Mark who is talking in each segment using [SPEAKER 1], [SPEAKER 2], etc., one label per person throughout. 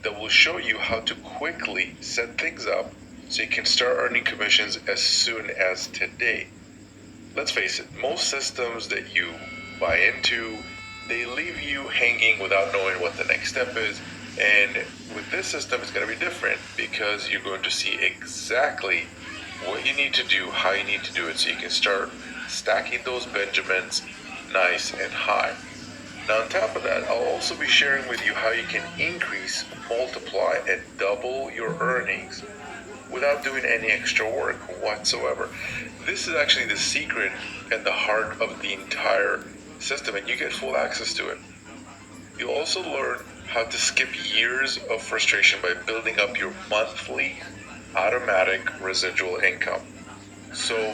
[SPEAKER 1] that will show you how to quickly set things up so you can start earning commissions as soon as today. Let's face it, most systems that you buy into, they leave you hanging without knowing what the next step is. And with this system, it's going to be different because you're going to see exactly what you need to do, how you need to do it, so you can start stacking those Benjamins nice and high. Now, on top of that, I'll also be sharing with you how you can increase, multiply, and double your earnings without doing any extra work whatsoever. This is actually the secret and the heart of the entire system, and you get full access to it. You'll also learn how to skip years of frustration by building up your monthly automatic residual income. So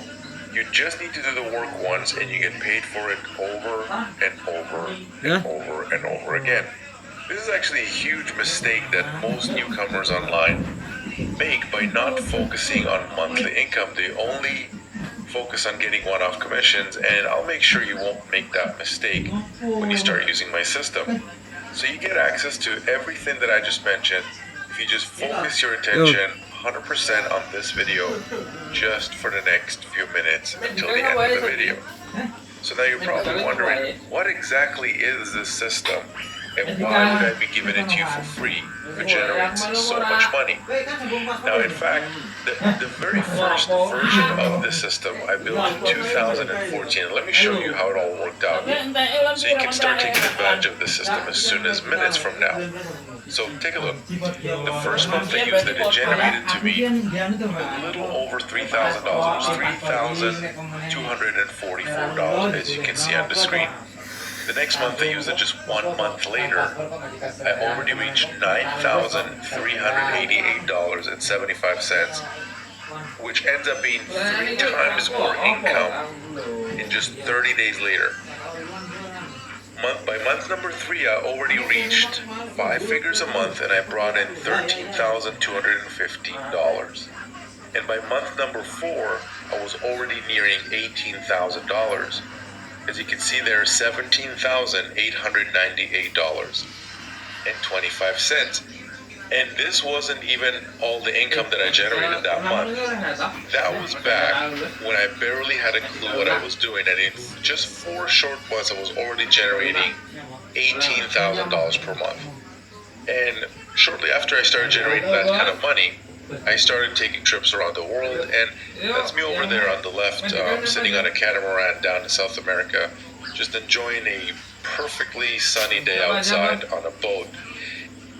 [SPEAKER 1] you just need to do the work once and you get paid for it over and over and over and over again. This is actually a huge mistake that most newcomers online make by not focusing on monthly income. They only focus on getting one-off commissions, and I'll make sure you won't make that mistake when you start using my system. So you get access to everything that I just mentioned if you just focus your attention 100% on this video just for the next few minutes until the end of the video. So now you're probably wondering, what exactly is this system and why would I be giving it to you for free if it generates so much money? Now, in fact, the very first version of this system I built in 2014. Let me show you how it all worked out so you can start taking advantage of this system as soon as minutes from now. So take a look. The first month I used it, it generated to me a little over $3,000. It was $3,244, as you can see on the screen. The next month I used it just 1 month later. I already reached $9,388.75, which ends up being 3 times more income in just 30 days later. By month number 3, I already reached 5 figures a month and I brought in $13,215. And by month number 4, I was already nearing $18,000. As you can see there, $17,898.25. And this wasn't even all the income that I generated that month. That was back when I barely had a clue what I was doing. And in just 4 short months, I was already generating $18,000 per month. And shortly after I started generating that kind of money, I started taking trips around the world, and that's me over there on the left, sitting on a catamaran down in South America, just enjoying a perfectly sunny day outside on a boat.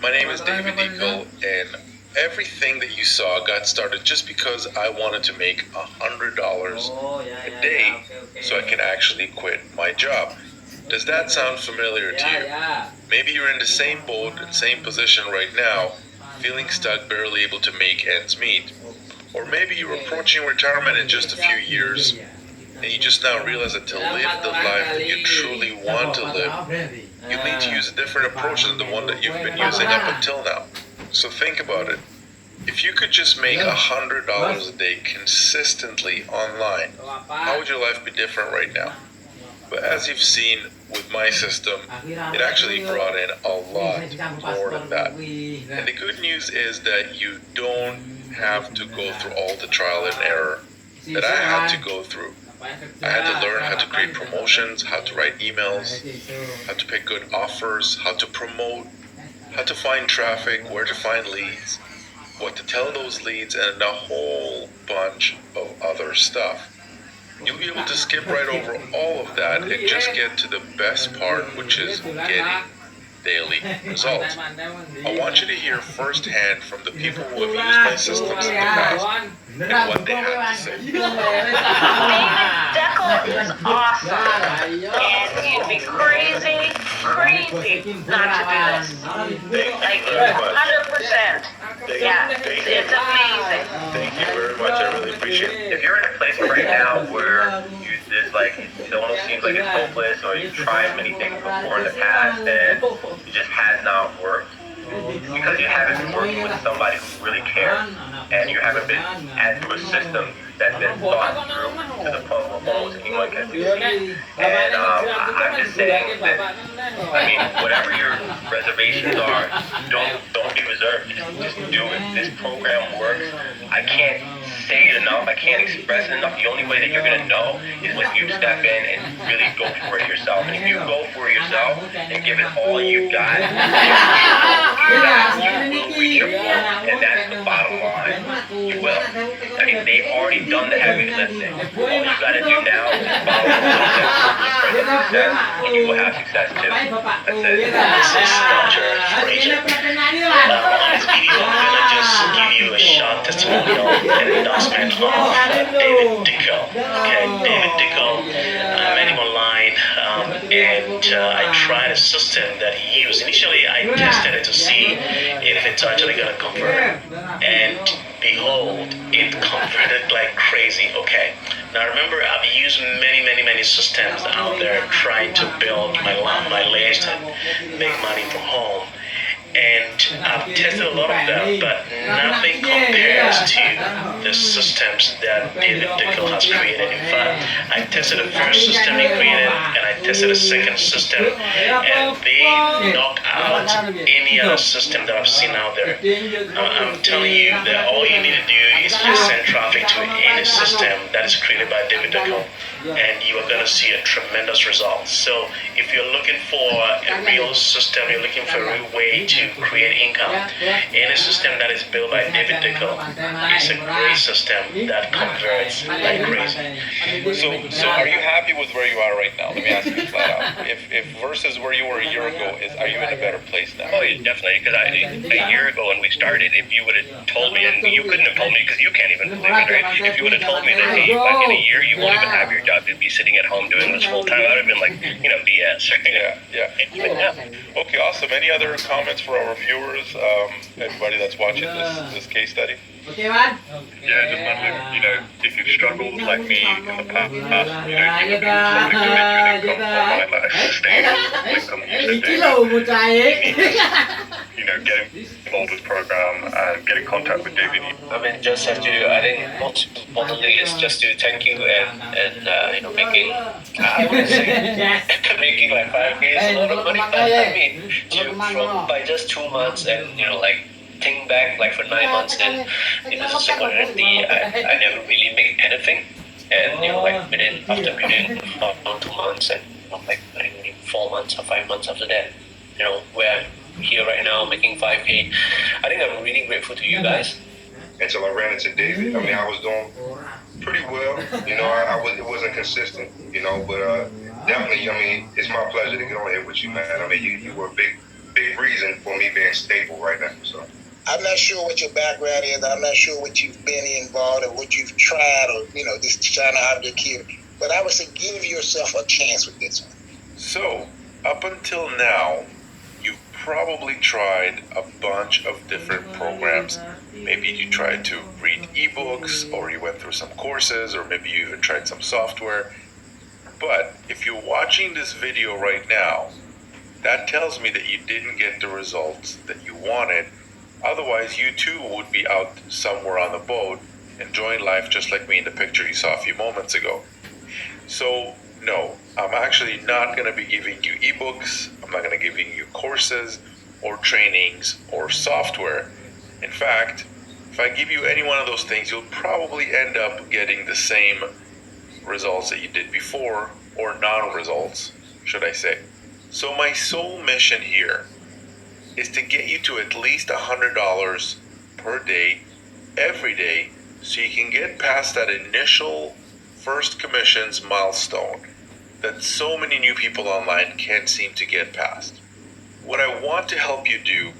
[SPEAKER 1] My name is David Deagle, and everything that you saw got started just because I wanted to make $100 a day so I can actually quit my job. Does that sound familiar to you? Maybe you're in the same boat and same position right now, feeling stuck, barely able to make ends meet. Or maybe you're approaching retirement in just a few years and you just now realize that to live the life that you truly want to live, you need to use a different approach than the one that you've been using up until now. So think about it. If you could just make $100 a day consistently online, how would your life be different right now? But as you've seen with my system, it actually brought in a lot more than that. And the good news is that you don't have to go through all the trial and error that I had to go through. I had to learn how to create promotions, how to write emails, how to pick good offers, how to promote, how to find traffic, where to find leads, what to tell those leads, and a whole bunch of other stuff. You'll be able to skip right over all of that and just get to the best part, which is getting daily results. I want you to hear firsthand from the people who have used my systems in the past and what they have to say.
[SPEAKER 2] Deckle is awesome, and you'd be crazy not to do this. Like 100%. Yeah, it's amazing.
[SPEAKER 1] Thank you very much. I really appreciate it.
[SPEAKER 3] If you're in a place right now where it almost seems like it's hopeless, or you've tried many things before in the past and it just has not worked, because you haven't been working with somebody who really cares, and you haven't been through a system that's been thought through to the point where almost anyone can succeed. And I'm just saying that, whatever your reservations are, don't I can't express it enough. The only way that you're gonna know is when you step in and really go for it yourself. And if you go for it yourself and give it all you got, you will reach your goal. And that's the bottom line. You will. I mean, they've already done the heavy lifting. All you gotta do now is follow the blueprint of success, and you will have success too. That's it.
[SPEAKER 4] This is Dr. Fraser. On this video, I'm gonna just give you a short testimonial and endorsement of David Dicko. Okay, David Dicko. I met him online, and I tried a system that he used. Initially, I tested it to see if it's actually gonna convert, and behold, it converted like crazy. Okay. Now remember, I've used many systems out there trying to build my list and make money from home. And I've tested a lot of them, but nothing compares to the systems that David Dicko has created. In fact, I tested the first system he created, and I tested the second system, and they knock out any other system that I've seen out there. I'm telling you that all you need to do is just send traffic to any system that is created by David Dicko, and you are going to see a tremendous result. So if you're looking for a real system, you're looking for a real way to create income, any system that is built by David Dicko is a great system that converts like crazy.
[SPEAKER 1] So are you happy with where you are right now? Let me ask you flat out. If versus where you were a year ago, are you in a better place now?
[SPEAKER 3] Oh, yeah, definitely. Because a year ago when we started, if you would have told me, and you couldn't have told me because you can't even believe it, right? If you would have told me that, hey, like in a year you won't even have your job, you'd be sitting at home doing this full time, I would have been like, BS.
[SPEAKER 1] Yeah. Okay, awesome. Any other comments for our viewers, everybody that's watching this case study?
[SPEAKER 3] Yeah, just wondering, if you've struggled like me in the past, you would be probably commit to an income online, like a sustainable income you said, getting involved with the program and get in contact with David.
[SPEAKER 4] I mean, just have to. I think most importantly is just to thank you and making. I wouldn't say making like 5K is a lot of money, but I mean, by just 2 months and think back like for 9 months, then in the community, I never really made anything, and after within about 2 months and like 4 months or 5 months after that, we're here right now making 5K. I think I'm really grateful to you guys.
[SPEAKER 5] Until I ran into David. I mean, I was doing pretty well. It wasn't consistent. But definitely, it's my pleasure to get on here with you, man. I mean, you were a big reason for me being stable right now. So.
[SPEAKER 6] I'm not sure what your background is. I'm not sure what you've been involved or what you've tried or, just trying to have your kid. But I would say give yourself a chance with this one.
[SPEAKER 1] So, up until now, you've probably tried a bunch of different programs. Maybe you tried to read ebooks, or you went through some courses, or maybe you even tried some software. But if you're watching this video right now, that tells me that you didn't get the results that you wanted. Otherwise, you too would be out somewhere on the boat, enjoying life just like me in the picture you saw a few moments ago. So, no, I'm actually not going to be giving you ebooks. I'm not going to be giving you courses or trainings or software. In fact, if I give you any one of those things, you'll probably end up getting the same results that you did before, or non-results, should I say. So my sole mission here is to get you to at least $100 per day, every day, so you can get past that initial first commissions milestone that so many new people online can't seem to get past. What I want to help you do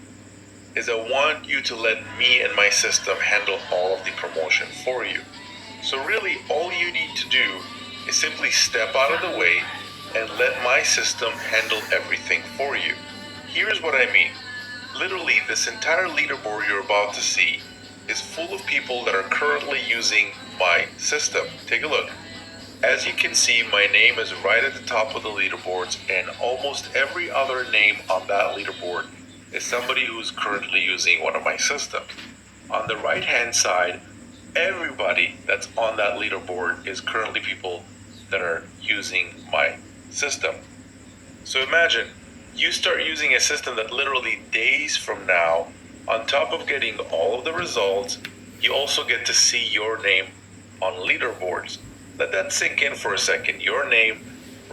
[SPEAKER 1] is I want you to let me and my system handle all of the promotion for you. So really, all you need to do is simply step out of the way and let my system handle everything for you. Here's what I mean. Literally, this entire leaderboard you're about to see is full of people that are currently using my system. Take a look. As you can see, my name is right at the top of the leaderboards, and almost every other name on that leaderboard is somebody who's currently using one of my systems. On the right-hand side, everybody that's on that leaderboard is currently people that are using my system. So imagine, you start using a system that literally days from now, on top of getting all of the results, you also get to see your name on leaderboards. Let that sink in for a second. Your name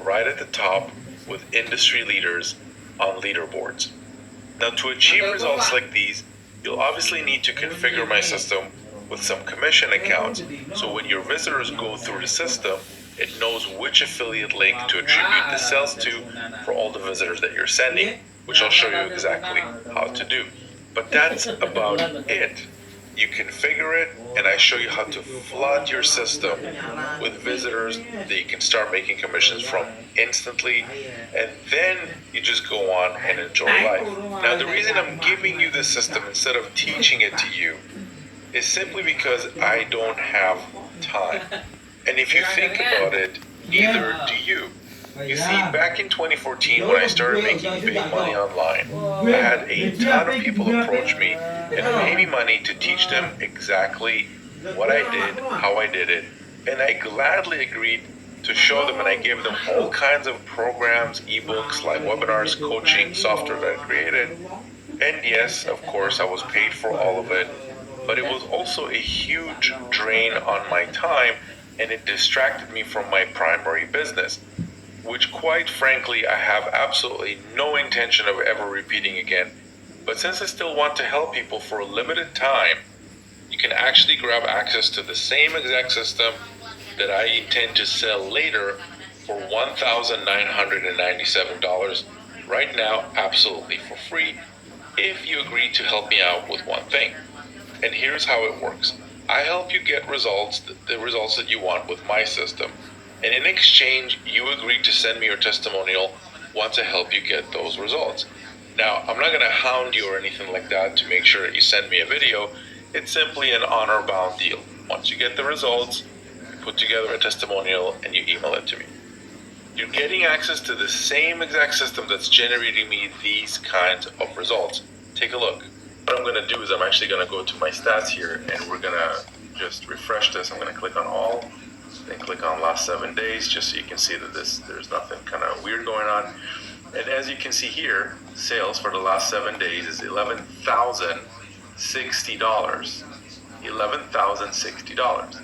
[SPEAKER 1] right at the top with industry leaders on leaderboards. Now, to achieve results like these, you'll obviously need to configure my system with some commission accounts, so when your visitors go through the system, it knows which affiliate link to attribute the sales to for all the visitors that you're sending, which I'll show you exactly how to do. But that's about it. You configure it, and I show you how to flood your system with visitors that you can start making commissions from instantly, and then you just go on and enjoy life. Now, the reason I'm giving you this system instead of teaching it to you is simply because I don't have time. And if you think about it, neither do you. You see, back in 2014, when I started making big money online, I had a ton of people approach me and pay me money to teach them exactly what I did, how I did it, and I gladly agreed to show them, and I gave them all kinds of programs, ebooks, live webinars, coaching, software that I created. And yes, of course, I was paid for all of it, but it was also a huge drain on my time, and it distracted me from my primary business, which quite frankly I have absolutely no intention of ever repeating again. But since I still want to help people for a limited time, you can actually grab access to the same exact system that I intend to sell later for $1,997 right now, absolutely for free, if you agree to help me out with one thing. And here's how it works. I help you get results, the results that you want with my system. And in exchange, you agree to send me your testimonial once I help you get those results. Now, I'm not going to hound you or anything like that to make sure that you send me a video. It's simply an honor-bound deal. Once you get the results, you put together a testimonial and you email it to me. You're getting access to the same exact system that's generating me these kinds of results. Take a look. What I'm going to do is I'm actually going to go to my stats here, and we're going to just refresh this. I'm going to click on all, then click on last 7 days, just so you can see that there's nothing kind of weird going on. And as you can see here, sales for the last 7 days is $11,060. $11,060.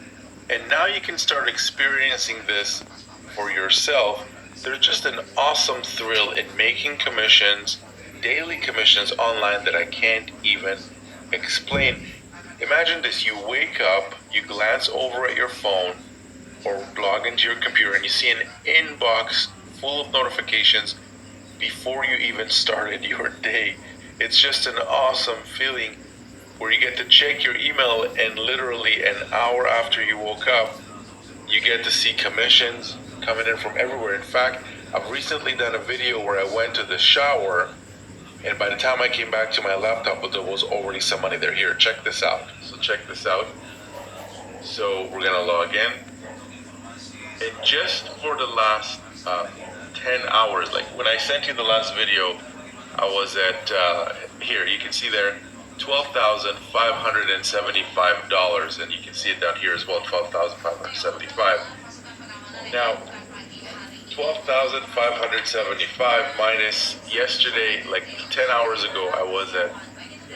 [SPEAKER 1] And now you can start experiencing this for yourself. There's just an awesome thrill in making commissions, daily commissions online that I can't even explain. Imagine this: you wake up, you glance over at your phone or log into your computer, and you see an inbox full of notifications before you even started your day. It's just an awesome feeling where you get to check your email, and literally an hour after you woke up, you get to see commissions coming in from everywhere. In fact, I've recently done a video where I went to the shower, and by the time I came back to my laptop, there was already some money there. Here, check this out. So check this out. So we're gonna log in, and just for the last 10 hours, like when I sent you the last video, I was at, here, you can see there, $12,575, and you can see it down here as well, $12,575. Now, 12,575 minus yesterday, like 10 hours ago, I was at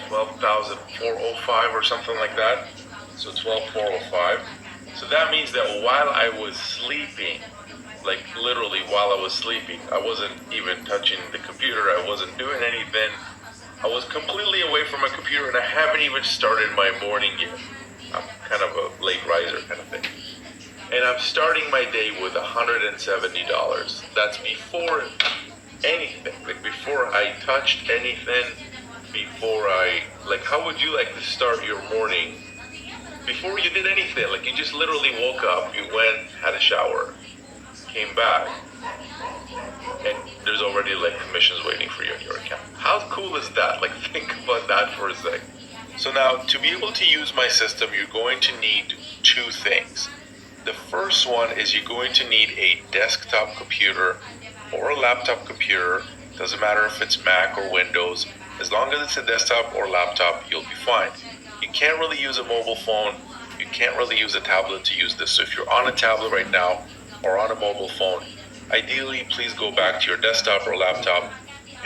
[SPEAKER 1] 12,405 or something like that. So 12,405. So that means that while I was sleeping, like literally while I was sleeping, I wasn't even touching the computer. I wasn't doing anything. I was completely away from my computer, and I haven't even started my morning yet. I'm kind of a late riser kind of thing. And I'm starting my day with $170. That's before anything, like before I touched anything, before I, like, how would you like to start your morning before you did anything? Like, you just literally woke up, you went, had a shower, came back, and there's already like commissions waiting for you in your account. How cool is that? Like, think about that for a sec. So now, to be able to use my system, you're going to need two things. The first one is you're going to need a desktop computer or a laptop computer. Doesn't matter if it's Mac or Windows. As long as it's a desktop or laptop, you'll be fine. You can't really use a mobile phone. You can't really use a tablet to use this. So if you're on a tablet right now or on a mobile phone, ideally, please go back to your desktop or laptop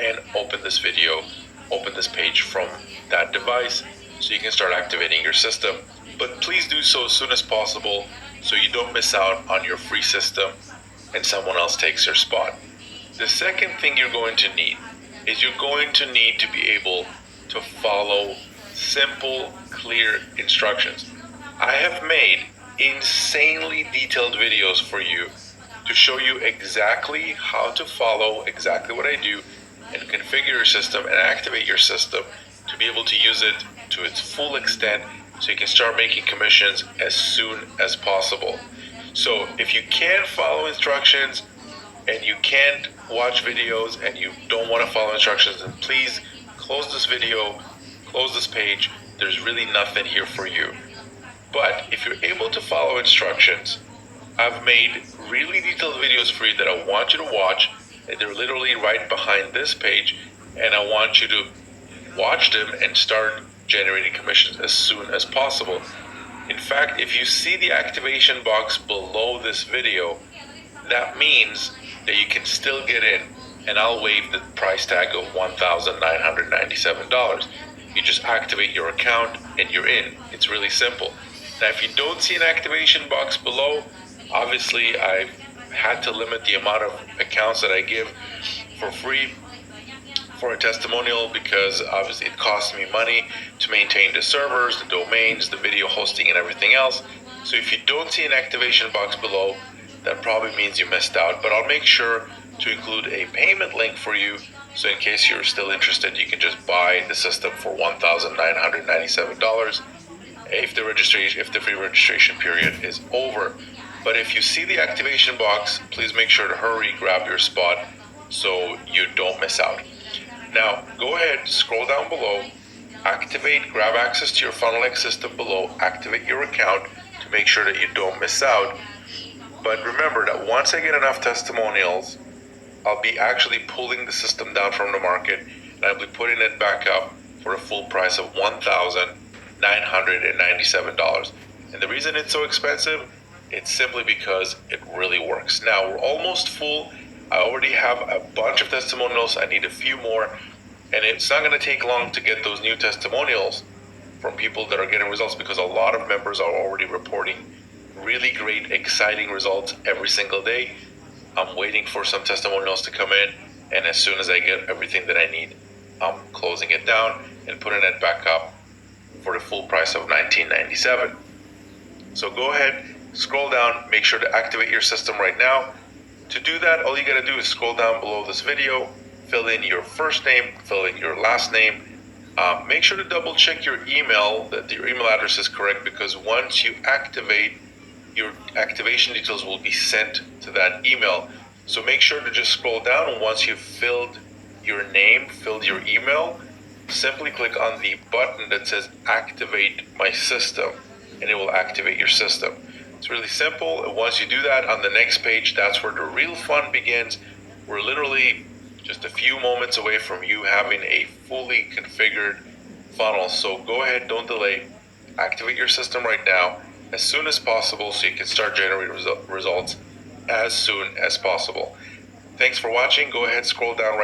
[SPEAKER 1] and open this video, open this page from that device so you can start activating your system. but please do so as soon as possible so you don't miss out on your free system and someone else takes your spot. The second thing you're going to need is you're going to need to be able to follow simple, clear instructions. I have made insanely detailed videos for you to show you exactly how to follow exactly what I do and configure your system and activate your system to be able to use it to its full extent so you can start making commissions as soon as possible. So if you can't follow instructions and you can't watch videos and you don't want to follow instructions, then please close this video, close this page. There's really nothing here for you. But if you're able to follow instructions, I've made really detailed videos for you that I want you to watch, and they're literally right behind this page, and I want you to watch them and start generating commissions as soon as possible. In fact, if you see the activation box below this video, that means that you can still get in, and I'll waive the price tag of $1,997. You just activate your account and you're in. It's really simple. Now, if you don't see an activation box below, obviously I've had to limit the amount of accounts that I give for free for a testimonial because obviously it costs me money to maintain the servers, the domains, the video hosting, and everything else. So if you don't see an activation box below, that probably means you missed out, but I'll make sure to include a payment link for you, so in case you're still interested, you can just buy the system for $1,997 if the free registration period is over. But if you see the activation box, please make sure to hurry, grab your spot so you don't miss out. Now, go ahead, scroll down below, grab access to your FunnelX system below, activate your account to make sure that you don't miss out. But remember that once I get enough testimonials, I'll be actually pulling the system down from the market, and I'll be putting it back up for a full price of $1,997. And the reason it's so expensive, it's simply because it really works. Now, we're almost full. I already have a bunch of testimonials. I need a few more, and it's not going to take long to get those new testimonials from people that are getting results, because a lot of members are already reporting really great, exciting results every single day. I'm waiting for some testimonials to come in, and as soon as I get everything that I need, I'm closing it down and putting it back up for the full price of $19.97. So go ahead, scroll down, make sure to activate your system right now. To do that, all you gotta do is scroll down below this video, fill in your first name, fill in your last name. Make sure to double check your email, that your email address is correct, because once you activate, your activation details will be sent to that email. So make sure to just scroll down, and once you've filled your name, filled your email, simply click on the button that says activate my system, and it will activate your system. It's really simple, and once you do that, on the next page, that's where the real fun begins. We're literally just a few moments away from you having a fully configured funnel. So go ahead, don't delay, activate your system right now as soon as possible so you can start generating results as soon as possible. Thanks for watching. Go ahead, scroll down right